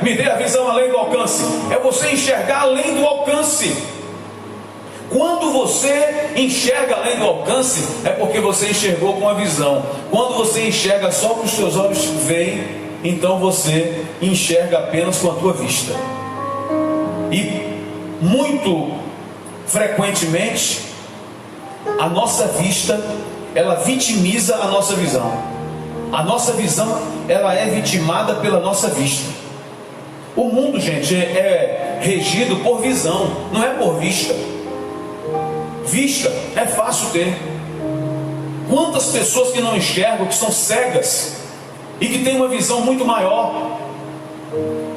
me dê a visão além do alcance. É você enxergar além do alcance. Quando você enxerga além do alcance, é porque você enxergou com a visão. Quando você enxerga só com os seus olhos veem, então você enxerga apenas com a tua vista. E muito frequentemente a nossa vista, ela vitimiza a nossa visão. A nossa visão, ela é vitimada pela nossa vista. O mundo, gente, é regido por visão, não é por vista. Vista é fácil ter. Quantas pessoas que não enxergam, que são cegas e que têm uma visão muito maior?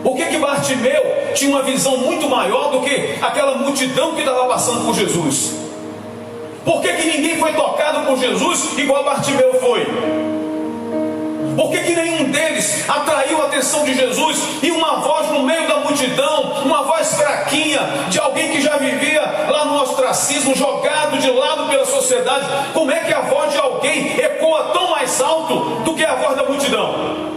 Por que Bartimeu tinha uma visão muito maior do que aquela multidão que estava passando por Jesus? Por que ninguém foi tocado por Jesus igual Bartimeu foi? Por que nenhum deles atraiu a atenção de Jesus e uma voz no meio da multidão, uma voz fraquinha de alguém que já vivia lá no ostracismo, jogado de lado pela sociedade? Como é que a voz de alguém ecoa tão mais alto do que a voz da multidão?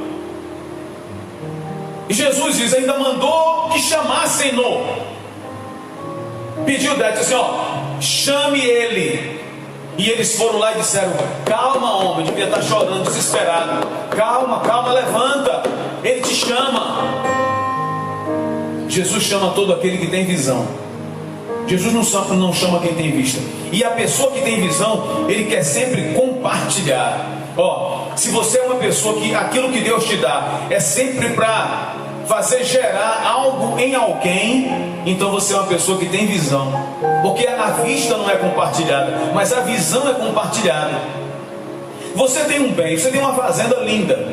E Jesus diz, ainda mandou que chamassem-no. Pediu, disse assim, chame ele. E eles foram lá e disseram, calma homem, devia estar chorando, desesperado. Calma, levanta, ele te chama. Jesus chama todo aquele que tem visão. Jesus não chama quem tem vista. E a pessoa que tem visão, ele quer sempre compartilhar. Se você é uma pessoa que aquilo que Deus te dá é sempre para fazer gerar algo em alguém, então você é uma pessoa que tem visão. Porque a vista não é compartilhada, mas a visão é compartilhada. Você tem um bem, você tem uma fazenda linda,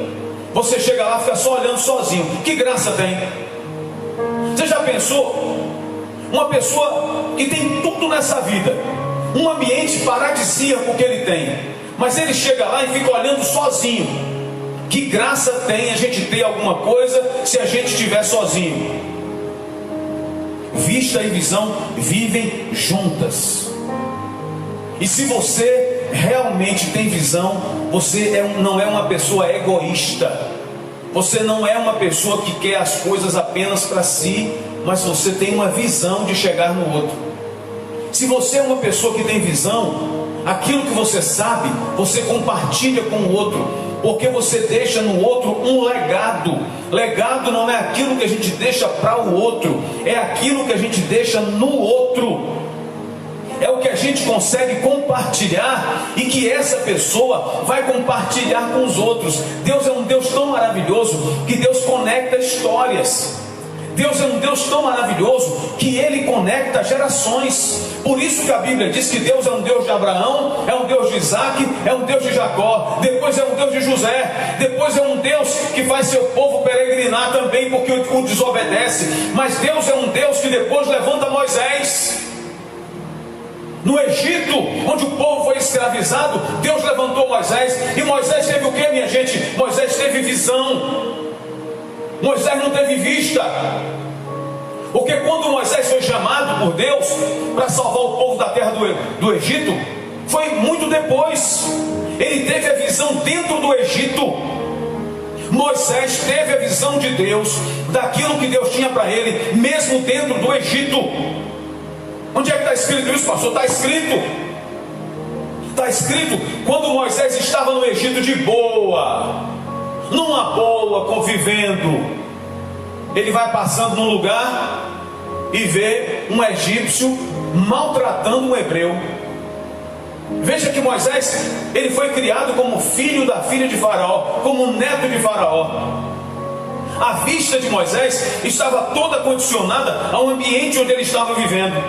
você chega lá e fica só olhando sozinho, que graça tem? Você já pensou? Uma pessoa que tem tudo nessa vida, um ambiente paradisíaco que ele tem, mas ele chega lá e fica olhando sozinho. Que graça tem a gente ter alguma coisa se a gente estiver sozinho? Vista e visão vivem juntas. E se você realmente tem visão, você não é uma pessoa egoísta. Você não é uma pessoa que quer as coisas apenas para si, mas você tem uma visão de chegar no outro. Se você é uma pessoa que tem visão, aquilo que você sabe, você compartilha com o outro. Porque você deixa no outro um legado. Legado não é aquilo que a gente deixa para o outro, é aquilo que a gente deixa no outro. É o que a gente consegue compartilhar e que essa pessoa vai compartilhar com os outros. Deus é um Deus tão maravilhoso que Deus conecta histórias. Deus é um Deus tão maravilhoso que Ele conecta gerações. Por isso que a Bíblia diz que Deus é um Deus de Abraão, é um Deus de Isaac, é um Deus de Jacó, depois é um Deus de José, depois é um Deus que faz seu povo peregrinar também porque o desobedece. Mas Deus é um Deus que depois levanta Moisés. No Egito, onde o povo foi escravizado, Deus levantou Moisés. E Moisés teve o que, minha gente? Moisés teve visão. Moisés não teve vista. Porque quando Moisés foi chamado por Deus para salvar o povo da terra do Egito, foi muito depois. Ele teve a visão dentro do Egito. Moisés teve a visão de Deus, daquilo que Deus tinha para ele, mesmo dentro do Egito. Onde é que está escrito isso, pastor? Está escrito. Está escrito quando Moisés estava no Egito de boa, numa boa, convivendo. Ele vai passando num lugar e vê um egípcio maltratando um hebreu. Veja que Moisés, ele foi criado como filho da filha de Faraó, como neto de Faraó. A vista de Moisés estava toda condicionada ao ambiente onde ele estava vivendo.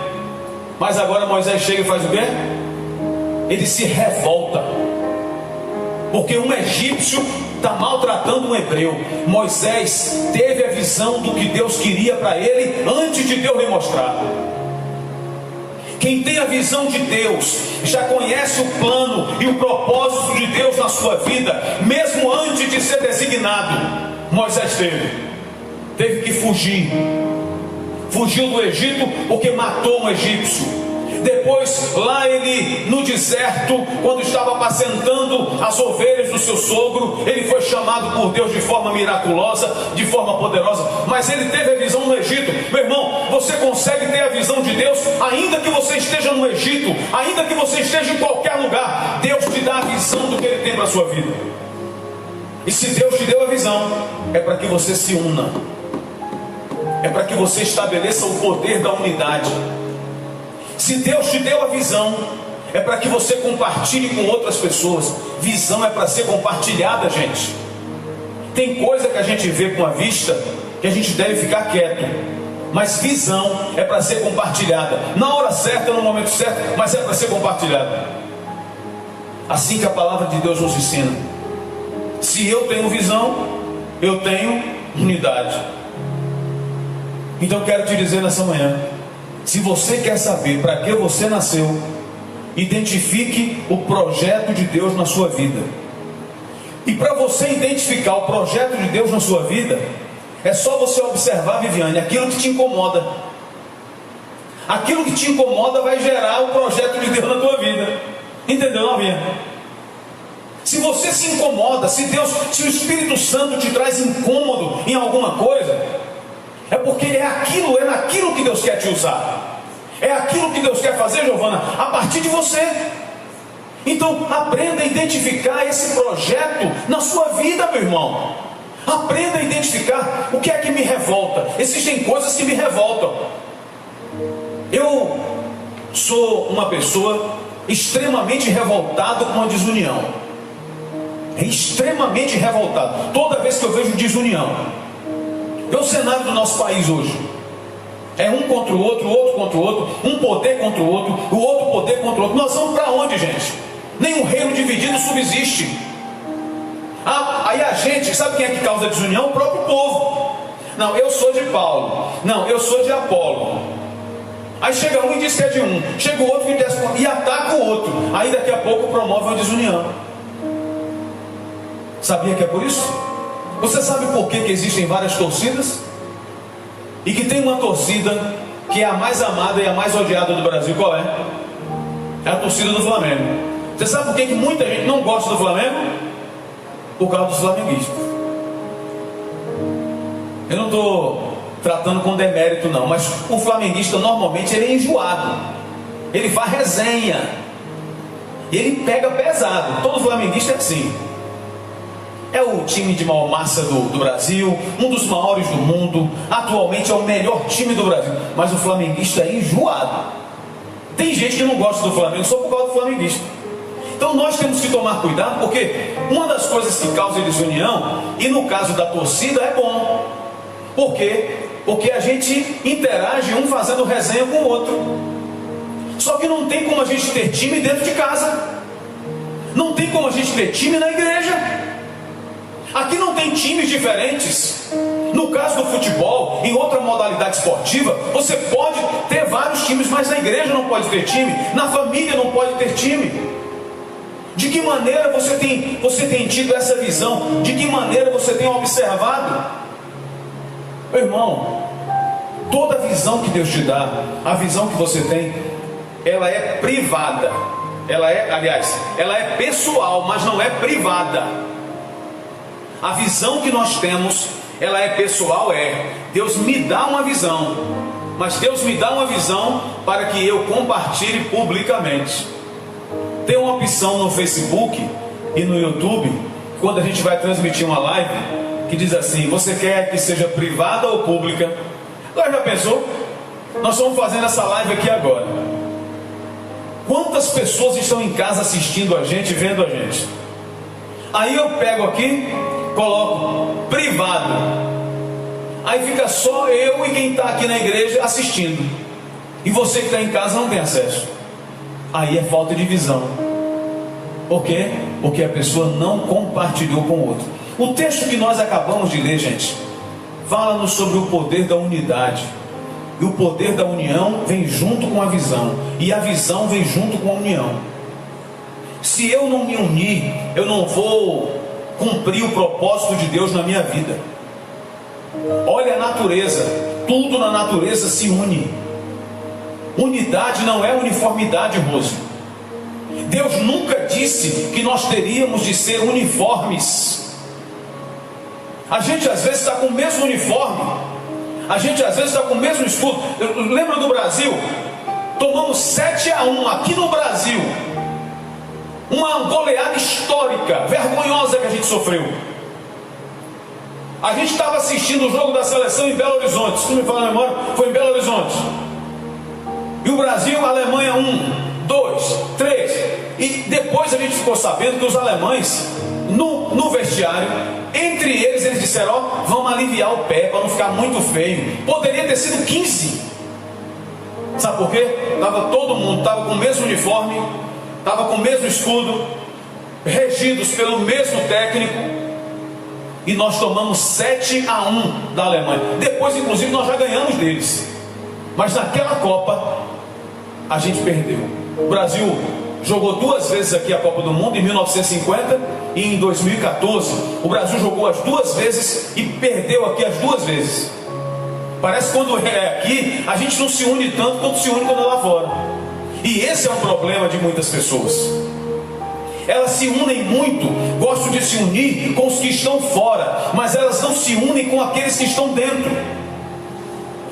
Mas agora Moisés chega e faz o quê? Ele se revolta, porque um egípcio está maltratando um hebreu. Moisés teve a visão do que Deus queria para ele antes de Deus lhe mostrar. Quem tem a visão de Deus já conhece o plano e o propósito de Deus na sua vida, mesmo antes de ser designado. Moisés teve que fugir. Fugiu do Egito porque matou um egípcio. Depois, lá ele no deserto, quando estava apacentando as ovelhas do seu sogro, ele foi chamado por Deus de forma miraculosa, de forma poderosa. Mas ele teve a visão no Egito. Meu irmão, você consegue ter a visão de Deus ainda que você esteja no Egito, ainda que você esteja em qualquer lugar. Deus te dá a visão do que ele tem para a sua vida. E se Deus te deu a visão, é para que você se una, é para que você estabeleça o poder da unidade. Se Deus te deu a visão, é para que você compartilhe com outras pessoas. Visão é para ser compartilhada, gente. Tem coisa que a gente vê com a vista que a gente deve ficar quieto, mas visão é para ser compartilhada, na hora certa, no momento certo, mas é para ser compartilhada. Assim que a palavra de Deus nos ensina. Se eu tenho visão, eu tenho unidade. Então eu quero te dizer nessa manhã, se você quer saber para que você nasceu, identifique o projeto de Deus na sua vida. E para você identificar o projeto de Deus na sua vida, é só você observar, Viviane, aquilo que te incomoda. Aquilo que te incomoda vai gerar o projeto de Deus na tua vida. Entendeu, novinha? Se você se incomoda, se o Espírito Santo te traz incômodo em alguma coisa, é porque é naquilo que Deus quer te usar. É aquilo que Deus quer fazer, Giovana, a partir de você. Então aprenda a identificar esse projeto na sua vida, meu irmão. Aprenda a identificar o que é que me revolta. Existem coisas que me revoltam. Eu sou uma pessoa extremamente revoltada com a desunião. É extremamente revoltado toda vez que eu vejo desunião. É o cenário do nosso país hoje. É um contra o outro contra o outro, um poder contra o outro poder contra o outro. Nós vamos para onde, gente? Nenhum reino dividido subsiste. Aí a gente, sabe quem é que causa desunião? O próprio povo. Não, eu sou de Paulo. Não, eu sou de Apolo. Aí chega um e diz que é de um. Chega o outro e ataca o outro. Aí daqui a pouco promove uma desunião. Sabia que é por isso? Você sabe por que existem várias torcidas? E que tem uma torcida que é a mais amada e a mais odiada do Brasil. Qual é? É a torcida do Flamengo. Você sabe por que muita gente não gosta do Flamengo? Por causa dos flamenguistas. Eu não estou tratando com demérito não, mas o flamenguista normalmente ele é enjoado. Ele faz resenha. Ele pega pesado. Todo flamenguista é assim. É o time de maior massa do Brasil, um dos maiores do mundo, atualmente é o melhor time do Brasil, mas o flamenguista é enjoado. Tem gente que não gosta do Flamengo só por causa do flamenguista. Então nós temos que tomar cuidado, porque uma das coisas que causa desunião, e no caso da torcida é bom. Por quê? Porque a gente interage um fazendo resenha com o outro. Só que não tem como a gente ter time dentro de casa. Não tem como a gente ter time na igreja. Aqui não tem times diferentes. No caso do futebol, em outra modalidade esportiva, você pode ter vários times, mas na igreja não pode ter time, na família não pode ter time. De que maneira você tem tido essa visão? De que maneira você tem observado? Meu irmão, toda visão que Deus te dá, a visão que você tem, ela é privada. Ela é pessoal, mas não é privada. A visão que nós temos, ela é pessoal, Deus me dá uma visão, mas Deus me dá uma visão para que eu compartilhe publicamente. Tem uma opção no Facebook e no YouTube, quando a gente vai transmitir uma live, que diz assim: você quer que seja privada ou pública? Agora já pensou? Nós estamos fazendo essa live aqui agora. Quantas pessoas estão em casa assistindo a gente, vendo a gente? Aí eu pego aqui, coloco privado. Aí fica só eu e quem está aqui na igreja assistindo. E você que está em casa não tem acesso. Aí é falta de visão. Por quê? Porque a pessoa não compartilhou com o outro. O texto que nós acabamos de ler, gente, fala-nos sobre o poder da unidade. E o poder da união vem junto com a visão. E a visão vem junto com a união. Se eu não me unir, eu não vou cumprir o propósito de Deus na minha vida. Olha a natureza. Tudo na natureza se une. Unidade não é uniformidade, Rose. Deus nunca disse que nós teríamos de ser uniformes. A gente às vezes está com o mesmo uniforme, a gente às vezes está com o mesmo escudo. Lembra do Brasil? Tomamos 7-1 aqui no Brasil. Uma goleada histórica, vergonhosa que a gente sofreu. A gente estava assistindo o jogo da seleção em Belo Horizonte. Se não me fala a memória, foi em Belo Horizonte. E o Brasil, a Alemanha 1, 2, 3. E depois a gente ficou sabendo que os alemães, no vestiário, entre eles disseram: ó, vamos aliviar o pé para não ficar muito feio. Poderia ter sido 15. Sabe por quê? Todo mundo estava com o mesmo uniforme, estava com o mesmo escudo, regidos pelo mesmo técnico, e nós tomamos 7-1 da Alemanha. Depois, inclusive, nós já ganhamos deles, mas naquela Copa a gente perdeu. O Brasil jogou 2 vezes aqui a Copa do Mundo, em 1950 e em 2014. O Brasil jogou as 2 vezes e perdeu aqui as 2 vezes. Parece que quando é aqui, a gente não se une tanto quanto se une quando é lá fora. E esse é um problema de muitas pessoas. Elas se unem muito, gostam de se unir com os que estão fora, mas elas não se unem com aqueles que estão dentro.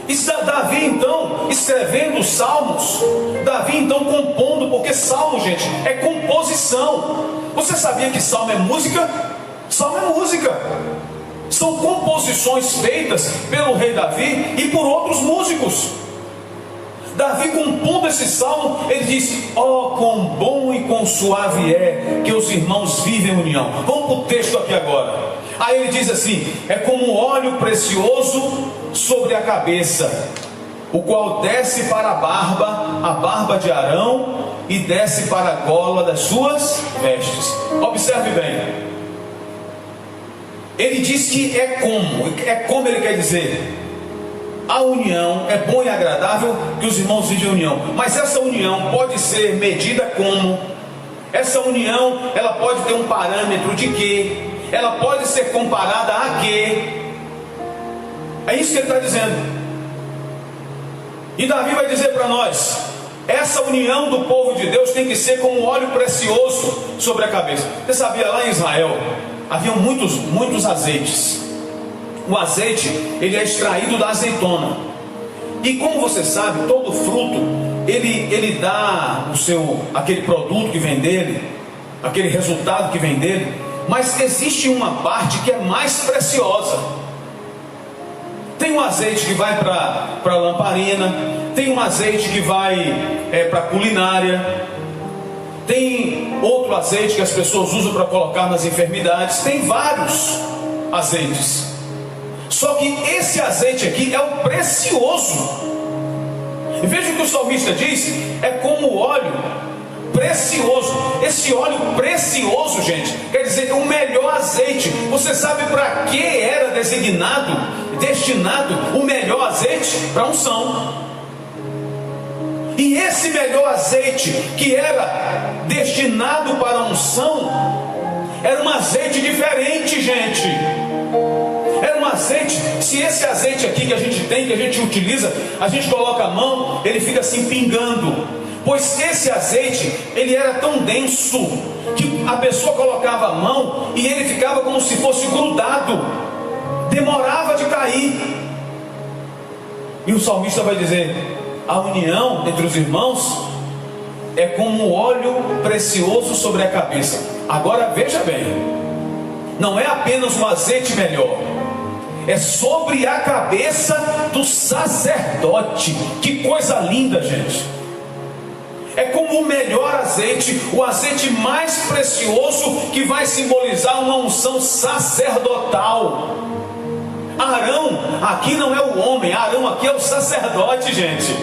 E Davi então, escrevendo os salmos, Davi então compondo, porque salmo, gente, é composição. Você sabia que salmo é música? Salmo é música. São composições feitas pelo rei Davi e por outros músicos. Davi, compondo esse salmo, ele diz: ó, quão bom e quão suave é que os irmãos vivem em união. Vamos para o texto aqui agora. Aí ele diz assim: é como óleo precioso sobre a cabeça, o qual desce para a barba de Arão, e desce para a gola das suas vestes. Observe bem. Ele diz que é como ele quer dizer. A união é bom e agradável que os irmãos vivem em união. Mas essa união pode ser medida como? Essa união, ela pode ter um parâmetro de quê? Ela pode ser comparada a quê? É isso que ele está dizendo. E Davi vai dizer para nós: essa união do povo de Deus tem que ser como um óleo precioso sobre a cabeça. Você sabia, lá em Israel haviam muitos azeites. O azeite, ele é extraído da azeitona. E como você sabe, todo fruto, ele dá aquele produto que vem dele, aquele resultado que vem dele. Mas existe uma parte que é mais preciosa. Tem um azeite que vai para a lamparina, tem um azeite que vai para a culinária, tem outro azeite que as pessoas usam para colocar nas enfermidades. Tem vários azeites. Só que esse azeite aqui é o precioso. E veja o que o salmista diz: é como óleo precioso. Esse óleo precioso, gente, quer dizer o melhor azeite. Você sabe para que era destinado o melhor azeite? Para unção. E esse melhor azeite que era destinado para unção era um azeite diferente, gente. Era um azeite. Se esse azeite aqui que a gente tem, que a gente utiliza, a gente coloca a mão, ele fica assim pingando. Pois esse azeite, ele era tão denso que a pessoa colocava a mão e ele ficava como se fosse grudado, demorava de cair. E o salmista vai dizer: a união entre os irmãos é como óleo precioso sobre a cabeça. Agora veja bem, não é apenas um azeite melhor, é sobre a cabeça do sacerdote. Que coisa linda, gente. É como o melhor azeite, o azeite mais precioso, que vai simbolizar uma unção sacerdotal. Arão aqui não é o homem, Arão aqui é o sacerdote, gente.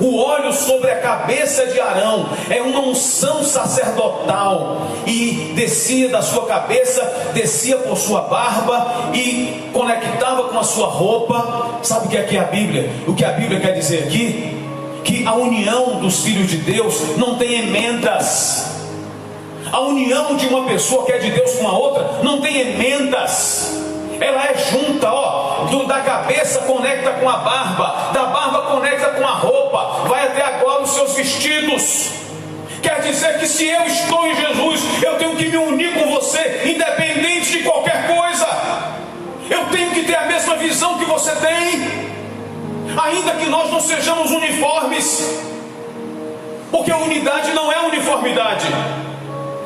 O óleo sobre a cabeça de Arão é uma unção sacerdotal, e descia da sua cabeça, descia por sua barba e conectava com a sua roupa. Sabe o que é aqui a Bíblia? O que a Bíblia quer dizer aqui? Que a união dos filhos de Deus não tem emendas. A união de uma pessoa que é de Deus com a outra não tem emendas. Ela é junta, ó, da cabeça conecta com a barba, da barba conecta com a roupa, vai até agora os seus vestidos. Quer dizer que se eu estou em Jesus, eu tenho que me unir com você, independente de qualquer coisa. Eu tenho que ter a mesma visão que você tem, ainda que nós não sejamos uniformes, porque unidade não é uniformidade.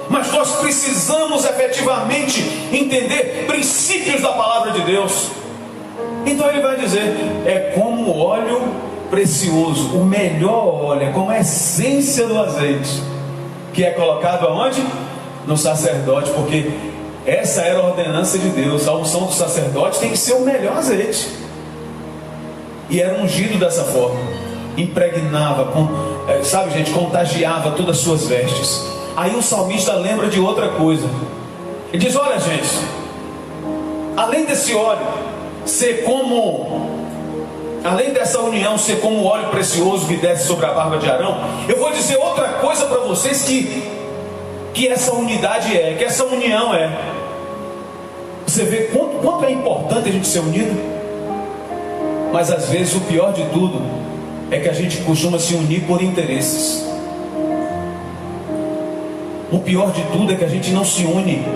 Mas nós precisamos efetivamente entender princípios da palavra de Deus. Então ele vai dizer, é como óleo precioso, o melhor óleo, é como a essência do azeite, que é colocado aonde? No sacerdote, porque essa era a ordenança de Deus. A unção do sacerdote tem que ser o melhor azeite, e era ungido dessa forma, impregnava, sabe gente, contagiava todas as suas vestes. Aí o salmista lembra de outra coisa. Ele diz, olha gente, além desse óleo ser como, além dessa união ser como o óleo precioso que desce sobre a barba de Arão, eu vou dizer outra coisa para vocês que essa unidade é, que essa união é. Você vê quanto é importante a gente ser unido. Mas às vezes o pior de tudo é que a gente costuma se unir por interesses. O pior de tudo é que a gente não se une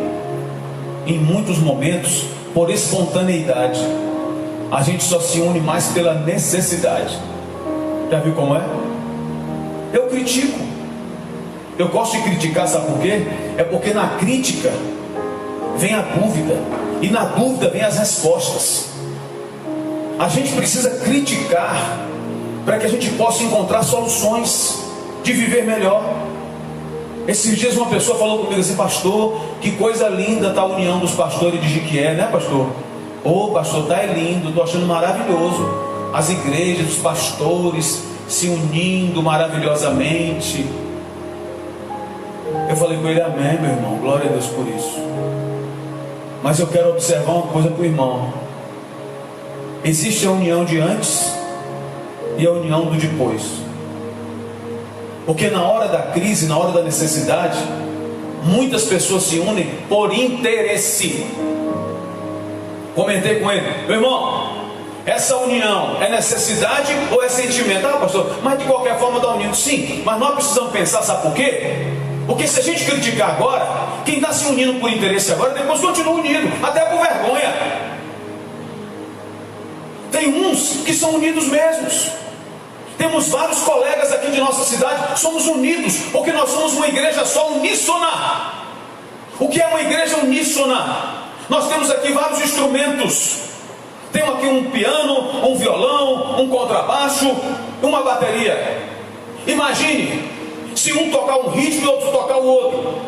em muitos momentos por espontaneidade. A gente só se une mais pela necessidade. Já viu como é? Eu critico. Eu gosto de criticar, sabe por quê? É porque na crítica vem a dúvida, e na dúvida vem as respostas. A gente precisa criticar para que a gente possa encontrar soluções de viver melhor. Esses dias uma pessoa falou comigo assim, pastor, que coisa linda está a união dos pastores de Jiquié, né pastor? Ô pastor, tá lindo, estou achando maravilhoso. As igrejas, os pastores se unindo maravilhosamente. Eu falei com ele, amém meu irmão, glória a Deus por isso. Mas eu quero observar uma coisa para o irmão. Existe a união de antes e a união do depois. Porque na hora da crise, na hora da necessidade, muitas pessoas se unem por interesse. Comentei com ele, meu irmão, essa união é necessidade ou é sentimento? Ah pastor, mas de qualquer forma está unindo. Sim, mas nós precisamos pensar, sabe por quê? Porque se a gente criticar agora, quem está se unindo por interesse agora, depois continua unido, até por vergonha. Tem uns que são unidos mesmos. Temos vários colegas aqui de nossa cidade, somos unidos, porque nós somos uma igreja só, uníssona. O que é uma igreja uníssona? Nós temos aqui vários instrumentos. Temos aqui um piano, um violão, um contrabaixo, uma bateria. Imagine, se um tocar um ritmo e outro tocar o outro.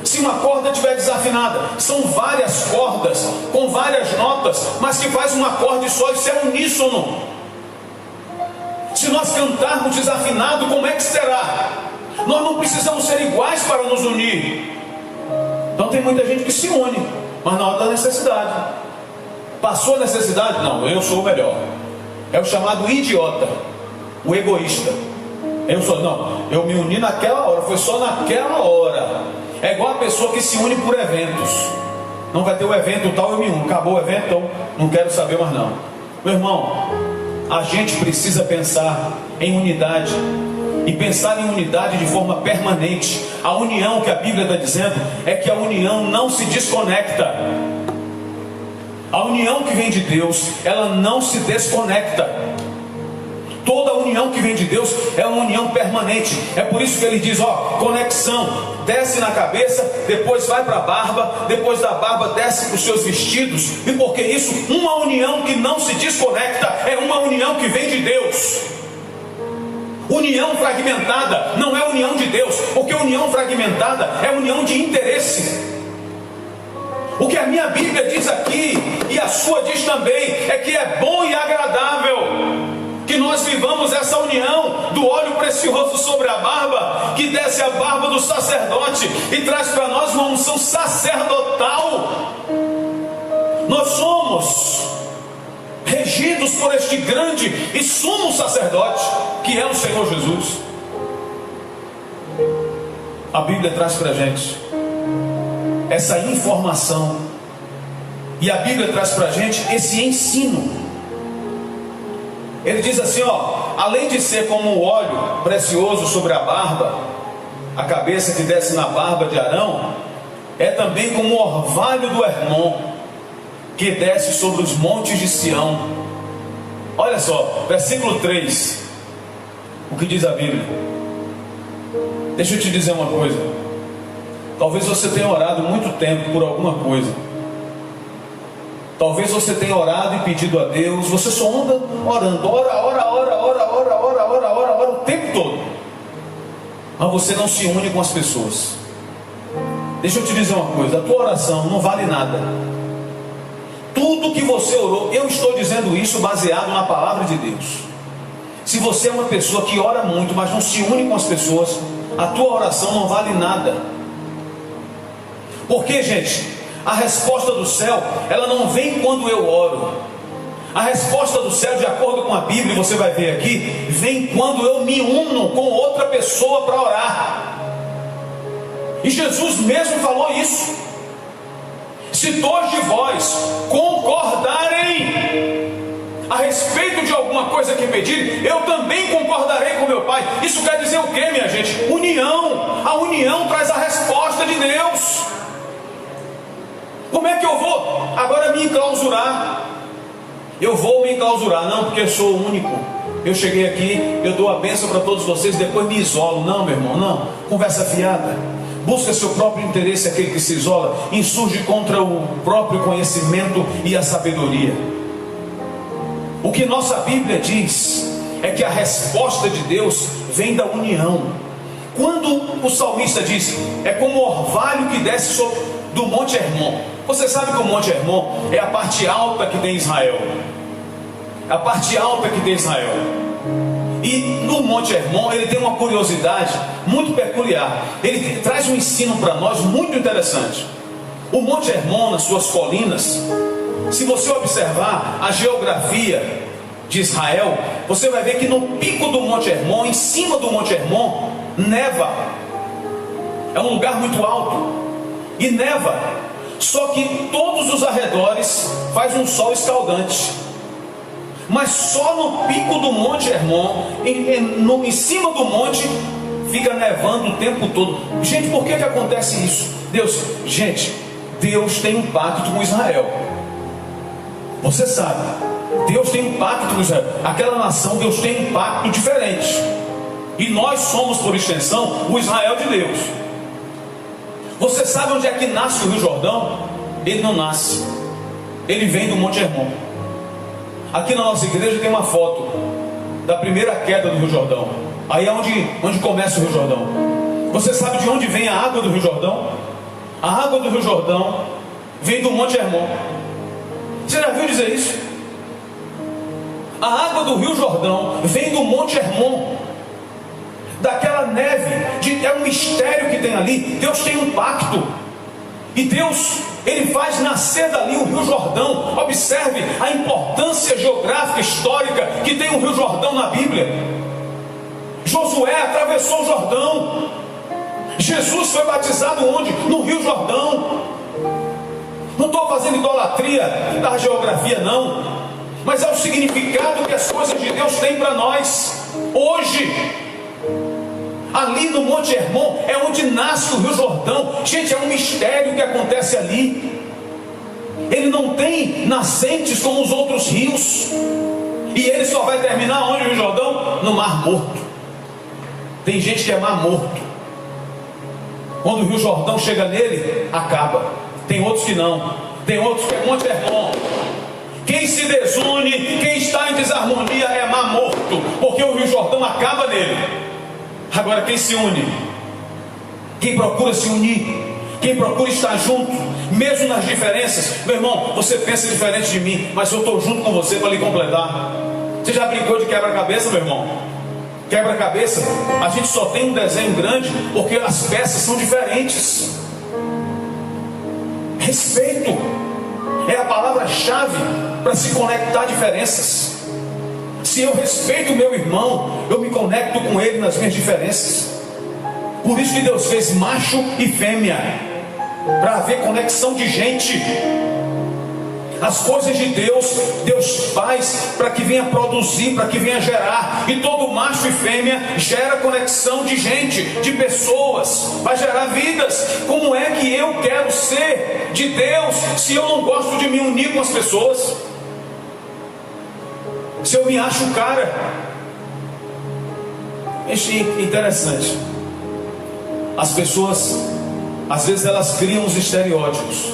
Se uma corda estiver desafinada, são várias cordas, com várias notas, mas que faz um acorde só, isso é uníssono. Se nós cantarmos desafinado, como é que será? Nós não precisamos ser iguais para nos unir. Então tem muita gente que se une, mas na hora da necessidade. Passou a necessidade? Não, eu sou o melhor. É o chamado idiota, o egoísta. Eu me uni naquela hora, foi só naquela hora. É igual a pessoa que se une por eventos. Não vai ter o evento tal, eu me uno. Acabou o evento, então não quero saber mais não. Meu irmão, a gente precisa pensar em unidade, e pensar em unidade de forma permanente. A união que a Bíblia está dizendo é que a união não se desconecta. A união que vem de Deus, ela não se desconecta. Toda união que vem de Deus é uma união permanente. É por isso que ele diz, conexão, desce na cabeça, depois vai para a barba, depois da barba desce para os seus vestidos. E por que isso? Uma união que não se desconecta é uma união que vem de Deus. União fragmentada não é união de Deus, porque união fragmentada é união de interesse. O que a minha Bíblia diz aqui, e a sua diz também, é que é bom e agradável que nós vivamos essa união do óleo precioso sobre a barba, que desce a barba do sacerdote e traz para nós uma unção sacerdotal. Nós somos regidos por este grande e sumo sacerdote, que é o Senhor Jesus. A Bíblia traz para a gente essa informação, E a Bíblia traz para a gente esse ensino. Ele diz assim, além de ser como um óleo precioso sobre a barba, a cabeça que desce na barba de Arão, é também como o orvalho do Hermon, que desce sobre os montes de Sião. Olha só, versículo 3, o que diz a Bíblia. Deixa eu te dizer uma coisa. Talvez você tenha orado muito tempo por alguma coisa. Talvez você tenha orado e pedido a Deus. Você só anda orando, ora o tempo todo. Mas você não se une com as pessoas. Deixa eu te dizer uma coisa, a tua oração não vale nada. Tudo que você orou, eu estou dizendo isso baseado na palavra de Deus. Se você é uma pessoa que ora muito, mas não se une com as pessoas, a tua oração não vale nada. Porque, gente, a resposta do céu, ela não vem quando eu oro. A resposta do céu, de acordo com a Bíblia, você vai ver aqui, vem quando eu me uno com outra pessoa para orar. E Jesus mesmo falou isso. Se dois de vós concordarem a respeito de alguma coisa que pedirem, eu também concordarei com meu Pai. Isso quer dizer o que, minha gente? União. A união traz a resposta de Deus. Como é que eu vou agora me enclausurar? Eu vou me enclausurar, não porque eu sou o único. Eu cheguei aqui, eu dou a bênção para todos vocês, depois me isolo. Não, meu irmão, não. Conversa fiada. Busca seu próprio interesse, aquele que se isola, insurge contra o próprio conhecimento e a sabedoria. O que nossa Bíblia diz é que a resposta de Deus vem da união. Quando o salmista diz, é como o orvalho que desce do Monte Hermon. Você sabe que o Monte Hermon é a parte alta que tem Israel. A parte alta que tem Israel. E no Monte Hermon ele tem uma curiosidade muito peculiar. Ele traz um ensino para nós muito interessante. O Monte Hermon, nas suas colinas, se você observar a geografia de Israel, você vai ver que no pico do Monte Hermon, em cima do Monte Hermon, neva. É um lugar muito alto e neva. Só que todos os arredores faz um sol escaldante. Mas só no pico do Monte Hermon, em cima do monte, fica nevando o tempo todo. Gente, por que acontece isso? Deus tem um pacto com Israel. Você sabe, Deus tem um pacto com Israel. Aquela nação, Deus tem um pacto diferente. E nós somos, por extensão, o Israel de Deus. Você sabe onde é que nasce o Rio Jordão? Ele não nasce. Ele vem do Monte Hermon. Aqui na nossa igreja tem uma foto da primeira queda do Rio Jordão. Aí é onde começa o Rio Jordão. Você sabe de onde vem a água do Rio Jordão? A água do Rio Jordão vem do Monte Hermon. Você já viu dizer isso? A água do Rio Jordão vem do Monte Hermon. Daquela neve, é um mistério que tem ali. Deus tem um pacto. E Deus, Ele faz nascer dali o Rio Jordão. Observe a importância geográfica, histórica que tem o Rio Jordão na Bíblia. Josué atravessou o Jordão. Jesus foi batizado onde? No Rio Jordão. Não estou fazendo idolatria da geografia, não. Mas é o significado que as coisas de Deus têm para nós hoje. Ali no Monte Hermon é onde nasce o Rio Jordão. Gente, é um mistério que acontece ali. Ele não tem nascentes como os outros rios. E ele só vai terminar onde o Rio Jordão? No Mar Morto. Tem gente que é Mar Morto. Quando o Rio Jordão chega nele, acaba. Tem outros que não. Tem outros que é Monte Hermon. Quem se desune, quem está em desarmonia é Mar Morto, porque o Rio Jordão acaba nele. Agora quem se une, quem procura se unir, quem procura estar junto, mesmo nas diferenças. Meu irmão, você pensa diferente de mim, mas eu estou junto com você para lhe completar. Você já brincou de quebra-cabeça, meu irmão? Quebra-cabeça, a gente só tem um desenho grande porque as peças são diferentes. Respeito é a palavra-chave para se conectar a diferenças. Se eu respeito o meu irmão, eu me conecto com ele nas minhas diferenças. Por isso que Deus fez macho e fêmea, para haver conexão de gente. As coisas de Deus, Deus faz para que venha produzir, para que venha gerar. E todo macho e fêmea gera conexão de gente, de pessoas, vai gerar vidas. Como é que eu quero ser de Deus se eu não gosto de me unir com as pessoas? Se eu me acho cara? É interessante. As pessoas, às vezes elas criam os estereótipos.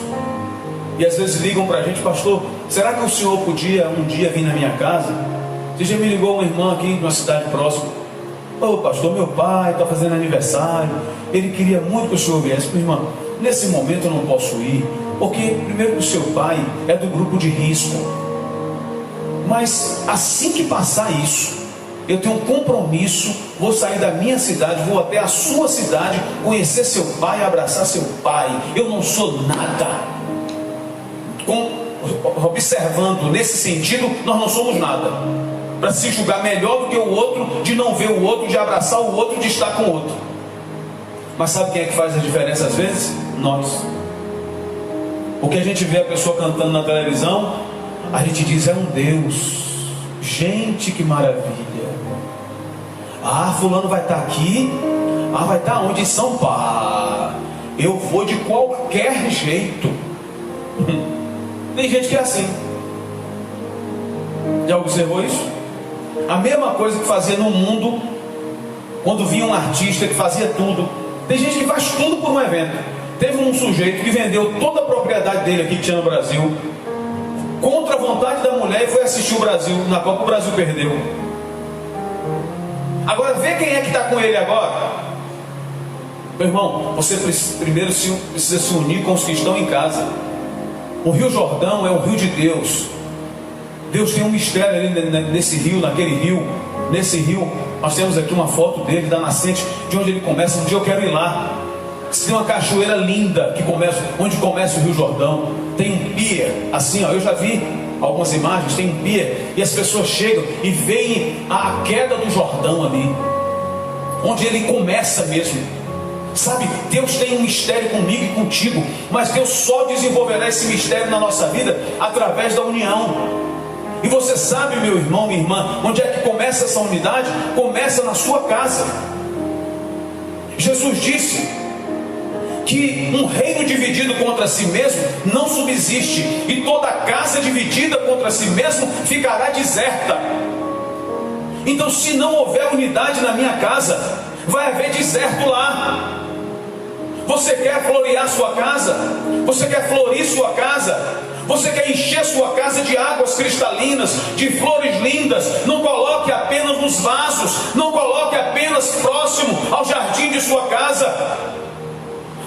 E às vezes ligam para a gente: pastor, será que o senhor podia um dia vir na minha casa? Você já me ligou uma irmã aqui de uma cidade próxima: ô pastor, meu pai está fazendo aniversário, ele queria muito que o senhor viesse. Irmã, nesse momento eu não posso ir, porque primeiro que o seu pai é do grupo de risco. Mas assim que passar isso, eu tenho um compromisso, vou sair da minha cidade, vou até a sua cidade, conhecer seu pai, abraçar seu pai. Eu não sou nada. Observando nesse sentido, nós não somos nada. Para se julgar melhor do que o outro, de não ver o outro, de abraçar o outro, de estar com o outro. Mas sabe quem é que faz a diferença às vezes? Nós. Porque a gente vê a pessoa cantando na televisão, a gente diz: é um Deus. Gente, que maravilha. Ah, fulano vai estar aqui. Ah, vai estar onde? Em São Paulo. Eu vou de qualquer jeito. Tem gente que é assim. Já observou isso? A mesma coisa que fazia no mundo, quando vinha um artista que fazia tudo. Tem gente que faz tudo por um evento. Teve um sujeito que vendeu toda a propriedade dele aqui que tinha no Brasil, contra a vontade da mulher, e foi assistir o Brasil na Copa. O Brasil perdeu. Agora vê quem é que está com ele agora. Meu irmão, você primeiro precisa se unir com os que estão em casa. O Rio Jordão é o rio de Deus. Deus tem um mistério ali nesse rio, naquele rio. Nesse rio, nós temos aqui uma foto dele, da nascente, de onde ele começa. Um dia eu quero ir lá. Tem uma cachoeira linda que começa, onde começa o Rio Jordão. Tem um pier, assim, ó, eu já vi algumas imagens. Tem um pier, e as pessoas chegam e veem a queda do Jordão ali, onde ele começa mesmo. Sabe, Deus tem um mistério comigo e contigo, mas Deus só desenvolverá esse mistério na nossa vida através da união. E você sabe, meu irmão, minha irmã, onde é que começa essa unidade? Começa na sua casa. Jesus disse que um reino dividido contra si mesmo não subsiste, e toda casa dividida contra si mesmo ficará deserta. Então, se não houver unidade na minha casa, vai haver deserto lá. Você quer florear sua casa? Você quer florir sua casa? Você quer encher sua casa de águas cristalinas, de flores lindas? Não coloque apenas nos vasos, não coloque apenas próximo ao jardim de sua casa.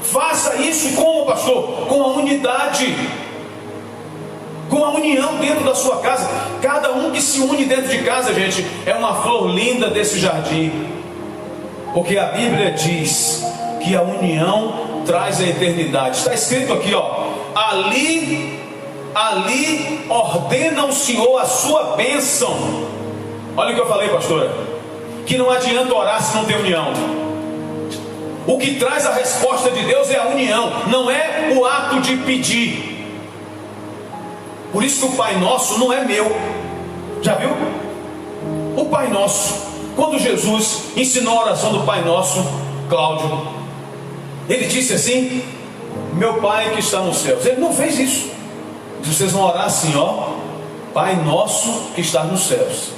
Faça isso como, pastor? Com a unidade, com a união dentro da sua casa. Cada um que se une dentro de casa, gente, é uma flor linda desse jardim. Porque a Bíblia diz que a união traz a eternidade. Está escrito aqui, ó: ali ordena o Senhor a sua bênção. Olha o que eu falei, pastora, que não adianta orar se não tem união. O que traz a resposta de Deus é a união, não é o ato de pedir. Por isso que o Pai Nosso não é meu. Já viu? O Pai Nosso, quando Jesus ensinou a oração do Pai Nosso, Cláudio, ele disse assim: meu Pai que está nos céus. Ele não fez isso. Vocês vão orar assim, ó: Pai Nosso que está nos céus.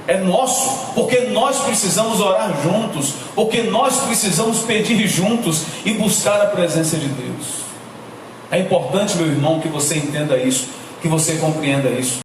É nosso, porque nós precisamos orar juntos, porque nós precisamos pedir juntos e buscar a presença de Deus. É importante, meu irmão, que você entenda isso, que você compreenda isso.